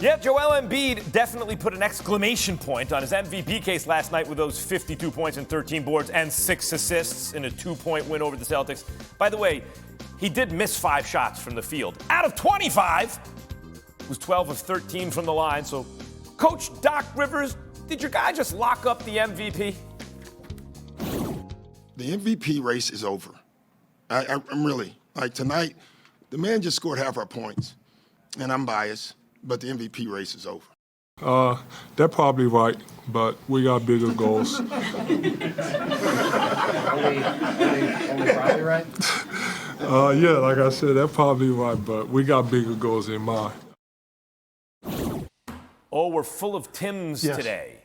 Yeah, Joel Embiid definitely put an exclamation point on his MVP case last night with those 52 points and 13 boards and 6 assists in a 2-point win over the Celtics. By the way, he did miss 5 shots from the field. Out of 25, it was 12 of 13 from the line. So, Coach Doc Rivers, did your guy just lock up the MVP? The MVP race is over. I'm really, tonight, the man just scored half our points. And I'm biased, but the MVP race is over. That's probably right, but we got bigger goals. only probably right? Yeah, like I said, that's probably right, but we got bigger goals in mind. Oh, we're full of Tims today.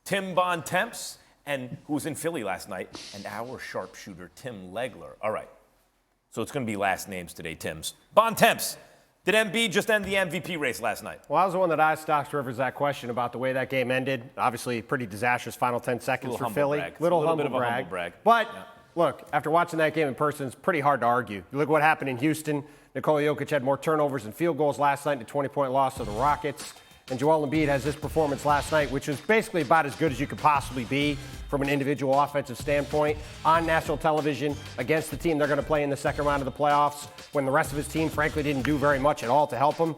Tim Botemps, and who was in Philly last night, and our sharpshooter, Tim Legler. All right, so it's going to be last names today, Tims. Botemps. Did Embiid just end the MVP race last night? Well, I was the one that asked Doc Rivers that question about the way that game ended. Obviously, pretty disastrous final 10 seconds for Philly. Little bit of a humble brag. But, look, after watching that game in person, it's pretty hard to argue. You look what happened in Houston. Nikola Jokic had more turnovers and field goals last night in a 20-point loss to the Rockets. And Joel Embiid has this performance last night, which is basically about as good as you could possibly be from an individual offensive standpoint on national television against the team they're going to play in the second round of the playoffs when the rest of his team, frankly, didn't do very much at all to help him.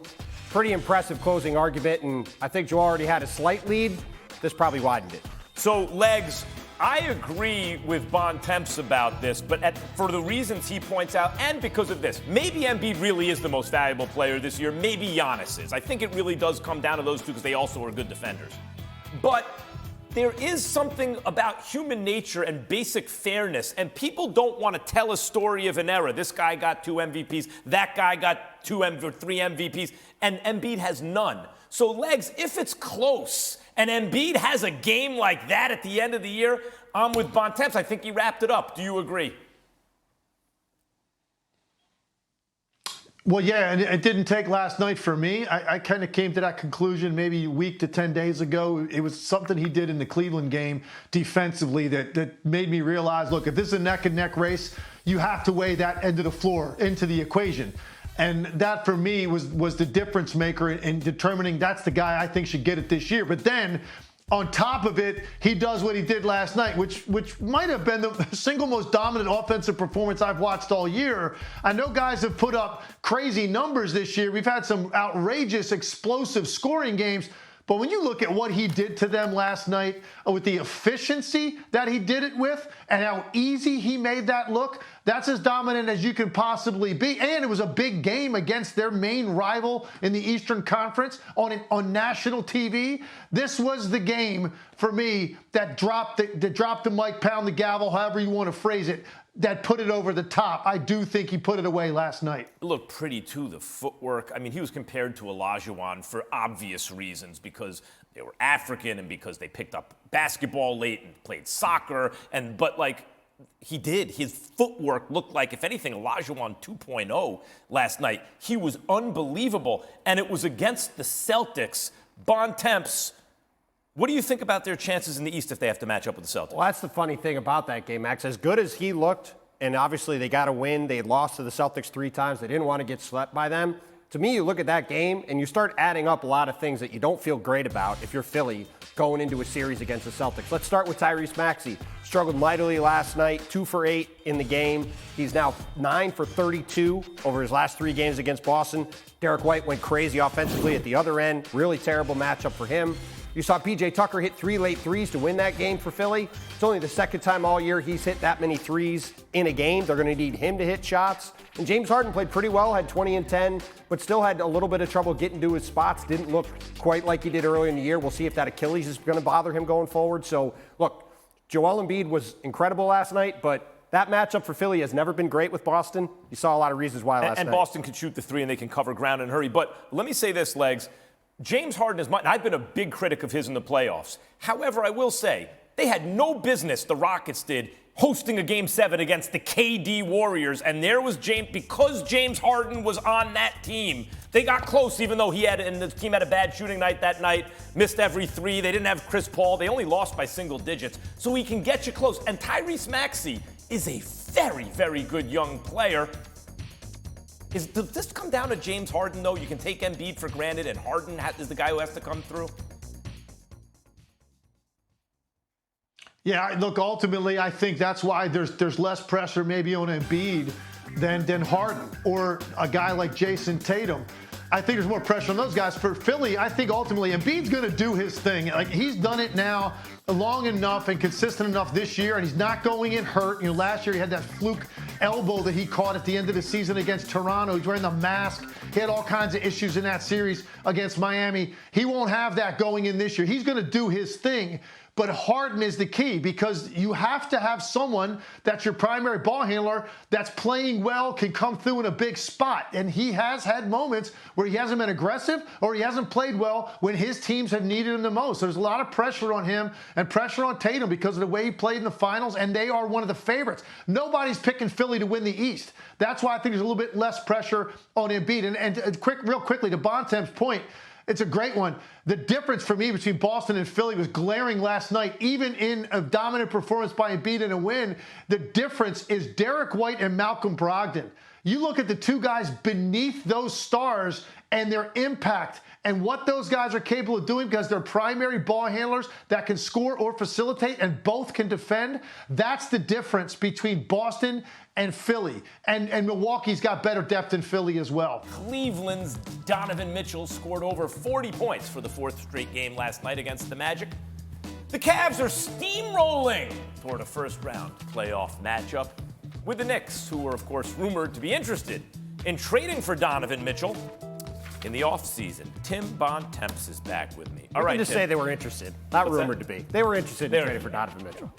Pretty impressive closing argument, and I think Joel already had a slight lead. This probably widened it. So, Legs, I agree with Botemps about this, but for the reasons he points out, and because of this, maybe Embiid really is the most valuable player this year. Maybe Giannis is. I think it really does come down to those two because they also are good defenders. But there is something about human nature and basic fairness, and people don't want to tell a story of an era. This guy got 2 MVPs, that guy got 3 MVPs, and Embiid has none. So, Legs, if it's close and Embiid has a game like that at the end of the year, I'm with Botemps. I think he wrapped it up. Do you agree? Well, yeah, and it didn't take last night for me. I kind of came to that conclusion maybe a week to 10 days ago. It was something he did in the Cleveland game defensively that made me realize, look, if this is a neck-and-neck race, you have to weigh that end of the floor into the equation. And that, for me, was the difference maker in determining that's the guy I think should get it this year. But then, on top of it, he does what he did last night, which might have been the single most dominant offensive performance I've watched all year. I know guys have put up crazy numbers this year. We've had some outrageous, explosive scoring games. But when you look at what he did to them last night with the efficiency that he did it with and how easy he made that look, that's as dominant as you can possibly be. And it was a big game against their main rival in the Eastern Conference on national TV. This was the game for me that dropped the mic, pound the gavel, however you want to phrase it, that put it over the top. I do think he put it away last night. It looked pretty, too, the footwork. I mean, he was compared to Olajuwon for obvious reasons because they were African and because they picked up basketball late and played soccer. But he did. His footwork looked like, if anything, Olajuwon 2.0 last night. He was unbelievable, and it was against the Celtics. Botemps, what do you think about their chances in the East if they have to match up with the Celtics? Well, that's the funny thing about that game, Max. As good as he looked, and obviously they got a win. They had lost to the Celtics 3 times. They didn't want to get swept by them. To me, you look at that game, and you start adding up a lot of things that you don't feel great about if you're Philly going into a series against the Celtics. Let's start with Tyrese Maxey. Struggled mightily last night, 2 for 8 in the game. He's now 9 for 32 over his last 3 games against Boston. Derek White went crazy offensively at the other end. Really terrible matchup for him. You saw P.J. Tucker hit 3 late threes to win that game for Philly. It's only the second time all year he's hit that many threes in a game. They're going to need him to hit shots. And James Harden played pretty well, had 20 and 10, but still had a little bit of trouble getting to his spots. Didn't look quite like he did earlier in the year. We'll see if that Achilles is going to bother him going forward. So, look, Joel Embiid was incredible last night, but that matchup for Philly has never been great with Boston. You saw a lot of reasons why last night. And Boston can shoot the 3 and they can cover ground and hurry. But let me say this, Legs. James Harden is I've been a big critic of his in the playoffs. However, I will say, they had no business, the Rockets did, hosting a Game 7 against the KD Warriors. And there was because James Harden was on that team, they got close even though the team had a bad shooting night that night, missed every 3. They didn't have Chris Paul. They only lost by single digits. So he can get you close. And Tyrese Maxey is a very, very good young player. Does this come down to James Harden, though? You can take Embiid for granted, and Harden is the guy who has to come through? Yeah, look, ultimately, I think that's why there's less pressure maybe on Embiid than Harden or a guy like Jason Tatum. I think there's more pressure on those guys. For Philly, I think ultimately Embiid's going to do his thing. Like, he's done it now long enough and consistent enough this year, and he's not going in hurt. You know, last year he had that fluke elbow that he caught at the end of the season against Toronto. He's wearing the mask. He had all kinds of issues in that series against Miami. He won't have that going in this year. He's going to do his thing. But Harden is the key, because you have to have someone that's your primary ball handler that's playing well, can come through in a big spot. And he has had moments where he hasn't been aggressive or he hasn't played well when his teams have needed him the most. So there's a lot of pressure on him and pressure on Tatum because of the way he played in the finals, and they are one of the favorites. Nobody's picking Philly to win the East. That's why I think there's a little bit less pressure on Embiid. And real quickly, to Botemps' point, it's a great one. The difference for me between Boston and Philly was glaring last night, even in a dominant performance by Embiid and a win. The difference is Derek White and Malcolm Brogdon. You look at the two guys beneath those stars and their impact and what those guys are capable of doing, because they're primary ball handlers that can score or facilitate, and both can defend. That's the difference between Boston and Philly. And Milwaukee's got better depth than Philly as well. Cleveland's Donovan Mitchell scored over 40 points for the fourth straight game last night against the Magic. The Cavs are steamrolling toward a first-round playoff matchup with the Knicks, who are, of course, rumored to be interested in trading for Donovan Mitchell in the offseason. Tim Botemps is back with me. All right, just Tim. say they were interested, not What's rumored that? to be. They were interested in trading for Donovan Mitchell.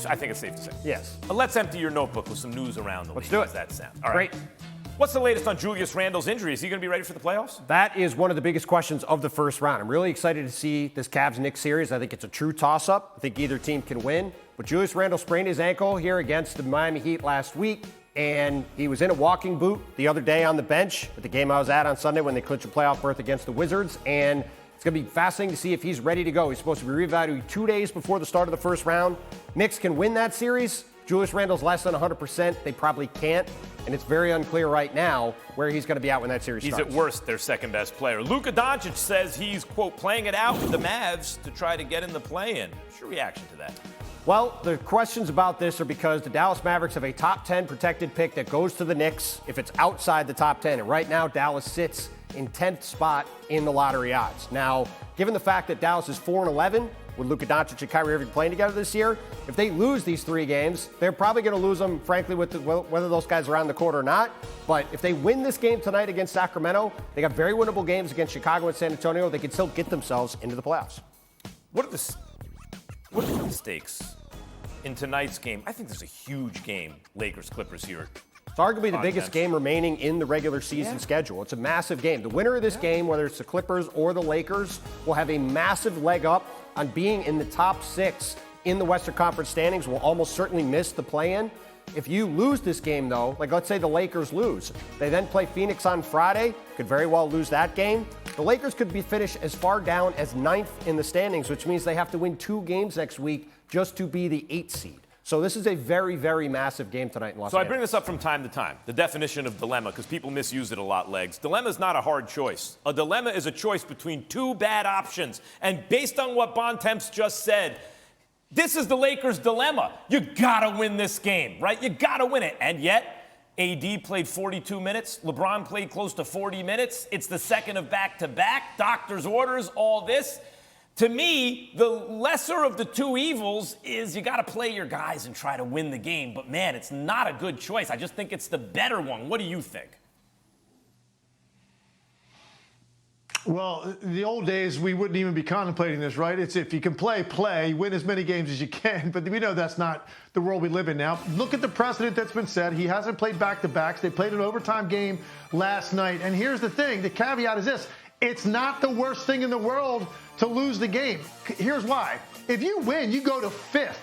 I think it's safe to say. Yes. Let's empty your notebook with some news around the league. Let's do it. How's that sound? All right. Great. What's the latest on Julius Randle's injury? Is he going to be ready for the playoffs? That is one of the biggest questions of the first round. I'm really excited to see this Cavs-Knicks series. I think it's a true toss-up. I think either team can win. But Julius Randle sprained his ankle here against the Miami Heat last week, and he was in a walking boot the other day on the bench at the game I was at on Sunday when they clinched a playoff berth against the Wizards. And it's going to be fascinating to see if he's ready to go. He's supposed to be reevaluated 2 days before the start of the first round. Knicks can win that series. Julius Randle's less than 100%. They probably can't. And it's very unclear right now where he's going to be out when that series starts. He's at worst their second best player. Luka Doncic says he's, quote, playing it out with the Mavs to try to get in the play-in. What's your reaction to that? Well, the questions about this are because the Dallas Mavericks have a top 10 protected pick that goes to the Knicks if it's outside the top 10. And right now, Dallas sits in 10th spot in the lottery odds. Now, given the fact that Dallas is 4-11 with Luka Doncic and Kyrie Irving playing together this year, if they lose these 3 games, they're probably going to lose them, frankly, with whether those guys are on the court or not. But if they win this game tonight against Sacramento, they got very winnable games against Chicago and San Antonio. They can still get themselves into the playoffs. What are the stakes in tonight's game? I think there's a huge game, Lakers-Clippers here. It's arguably the biggest game remaining in the regular season schedule. It's a massive game. The winner of this game, whether it's the Clippers or the Lakers, will have a massive leg up on being in the top 6 in the Western Conference standings. Will almost certainly miss the play-in. If you lose this game, though, like let's say the Lakers lose, they then play Phoenix on Friday, could very well lose that game. The Lakers could be finished as far down as 9th in the standings, which means they have to win 2 games next week just to be the 8th seed. So this is a very, very massive game tonight in Los Angeles. So I bring this up from time to time, the definition of dilemma, because people misuse it a lot, Legs. Dilemma is not a hard choice. A dilemma is a choice between 2 bad options. And based on what Botemps just said, this is the Lakers' dilemma. You gotta win this game, right? You gotta win it. And yet, AD played 42 minutes. LeBron played close to 40 minutes. It's the second of back-to-back. Doctor's orders, all this. To me, the lesser of the 2 evils is you got to play your guys and try to win the game. But, man, it's not a good choice. I just think it's the better one. What do you think? Well, in the old days, we wouldn't even be contemplating this, right? It's if you can play, win as many games as you can. But we know that's not the world we live in now. Look at the precedent that's been set. He hasn't played back-to-backs. They played an overtime game last night. And here's the thing. The caveat is this. It's not the worst thing in the world to lose the game. Here's why. If you win, you go to 5th.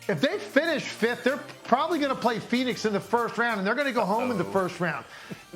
If they finish 5th, they're probably going to play Phoenix in the first round, and they're going to go home in the first round.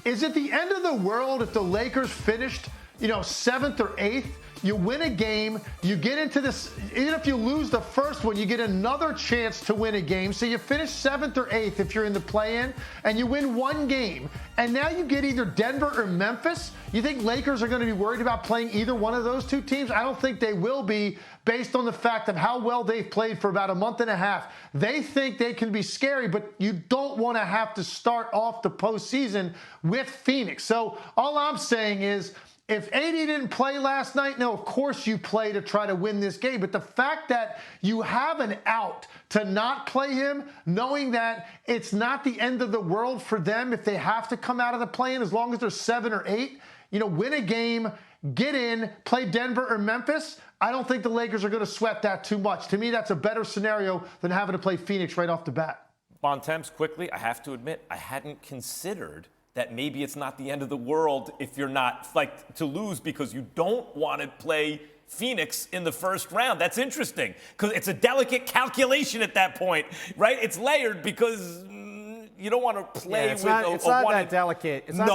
Is it the end of the world if the Lakers finished, 7th or 8th? You win a game, you get into this, even if you lose the first one, you get another chance to win a game. So you finish 7th or 8th if you're in the play-in, and you win one game. And now you get either Denver or Memphis. You think Lakers are going to be worried about playing either one of those two teams? I don't think they will be, based on the fact of how well they've played for about a month and a half. They think they can be scary, but you don't want to have to start off the postseason with Phoenix. So all I'm saying is, if AD didn't play last night, no, of course you play to try to win this game. But the fact that you have an out to not play him, knowing that it's not the end of the world for them if they have to come out of the play-in, as long as they're 7 or 8, win a game, get in, play Denver or Memphis. I don't think the Lakers are going to sweat that too much. To me, that's a better scenario than having to play Phoenix right off the bat. Botemps, quickly, I have to admit, I hadn't considered that maybe it's not the end of the world if you're not, to lose because you don't want to play Phoenix in the first round. That's interesting because it's a delicate calculation at that point, right? It's layered because you don't want to play it's not that delicate. It's not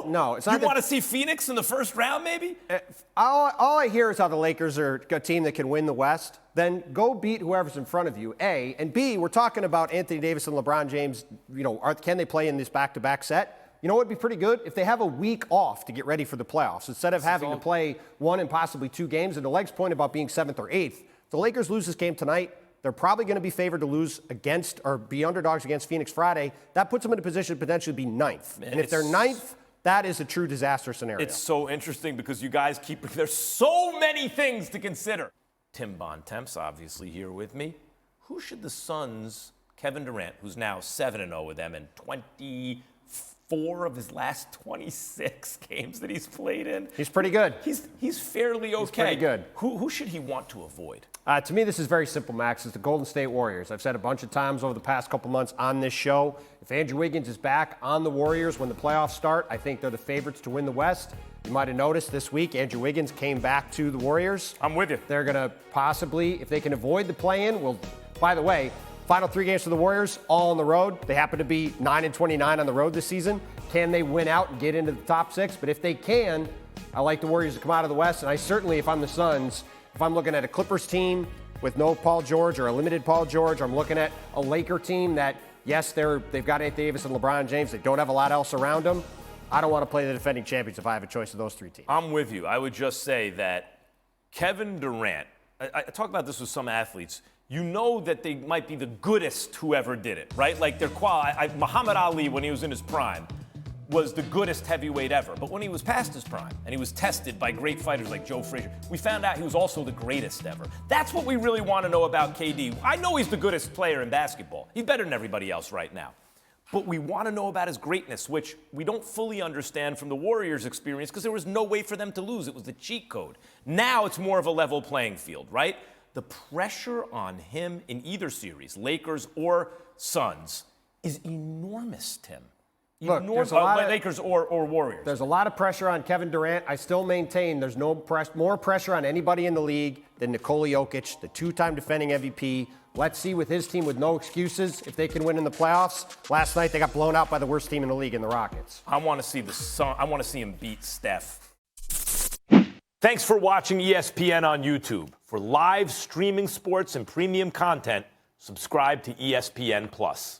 no, it's not. You want to see Phoenix in the first round, maybe? All I hear is how the Lakers are a team that can win the West. Then go beat whoever's in front of you, A. And B, we're talking about Anthony Davis and LeBron James. Can they play in this back-to-back set? You know what would be pretty good? If they have a week off to get ready for the playoffs, instead of having to play one and possibly 2 games. And the Leg's point about being 7th or 8th, if the Lakers lose this game tonight, they're probably going to be favored to lose against or be underdogs against Phoenix Friday. That puts them in a position to potentially be 9th. And if they're 9th, that is a true disaster scenario. It's so interesting because you guys there's so many things to consider. Tim Bontemps, obviously, here with me. Who should the Suns, Kevin Durant, who's now 7-0 with them and 24 of his last 26 games that he's played in. He's pretty good. He's fairly okay. He's pretty good. Who should he want to avoid? To me, this is very simple, Max. It's the Golden State Warriors. I've said a bunch of times over the past couple months on this show, if Andrew Wiggins is back on the Warriors when the playoffs start, I think they're the favorites to win the West. You might have noticed this week, Andrew Wiggins came back to the Warriors. I'm with you. They're going to possibly, if they can avoid the play-in, by the way, final 3 games for the Warriors, all on the road. They happen to be 9-29 on the road this season. Can they win out and get into the top 6? But if they can, I like the Warriors to come out of the West. And I certainly, if I'm the Suns, if I'm looking at a Clippers team with no Paul George or a limited Paul George, I'm looking at a Laker team that, yes, they've got Anthony Davis and LeBron James. They don't have a lot else around them. I don't want to play the defending champions if I have a choice of those 3 teams. I'm with you. I would just say that Kevin Durant, I talk about this with some athletes, you know that they might be the goodest who ever did it, right? Like they're Muhammad Ali, when he was in his prime, was the goodest heavyweight ever. But when he was past his prime and he was tested by great fighters like Joe Frazier, we found out he was also the greatest ever. That's what we really want to know about KD. I know he's the goodest player in basketball. He's better than everybody else right now. But we want to know about his greatness, which we don't fully understand from the Warriors' experience because there was no way for them to lose. It was the cheat code. Now it's more of a level playing field, right? The pressure on him in either series, Lakers or Suns, is enormous, Tim. Look, there's a lot Lakers or Warriors. There's a lot of pressure on Kevin Durant. I still maintain there's more pressure on anybody in the league than Nikola Jokic, the 2-time defending MVP. Let's see with his team with no excuses if they can win in the playoffs. Last night they got blown out by the worst team in the league in the Rockets. I want to see I want to see him beat Steph. Thanks for watching ESPN on YouTube. For live streaming sports and premium content, subscribe to ESPN+.